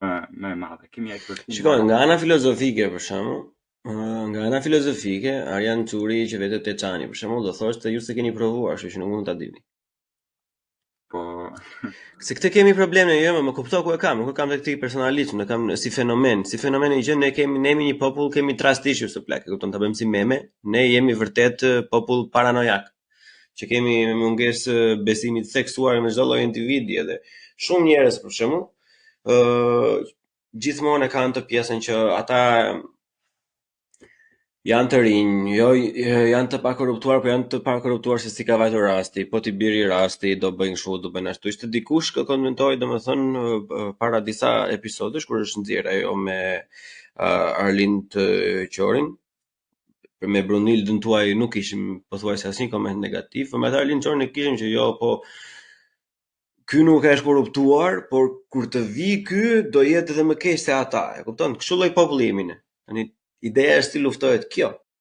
më e madhe. Kemi aq vërtetë. Shikoj, nga ana filozofike për shembull, nga ana filozofike, Arjan Çuri që vetë Teçani për shembull do thoshte ju s'e keni provuar, kështu që nuk mund ta dini. Po Se këtë kemi probleme jo, më kupto ku e kam, nuk e kam tek ti personalisht, nuk kam si fenomen një gjë, ne jemi një popull, kemi trust issues të plak, e kupton, ta bëjmë si meme, ne jemi vërtet popull paranojak, që kemi mungesë besimit seksuar me çdo lloj individi edhe shumë njerëz për shembull, gjithmonë e kanë të pjesën që ata janë të rinj, jo janë të pakorruptuar, po janë të pakorruptuar se si ka vajtur rasti, po ti biri rasti, do bëjnë kështu, do bëjnë ashtu. Ishte dikush që komentoi domethënë para disa episodesh kur është nxjerr ajo me Arlind Qorin, me Brunildën tuaj nuk kishim pothuajse asnjë koment negativ, por me atë Arlind Qorin e kishim që jo, po ky nuk është korruptuar, por kur të vi ky do jetë edhe më keq se ata, e kupton? Kështu lloj populli jemi ne. Tani ideja është si luftohet kjo.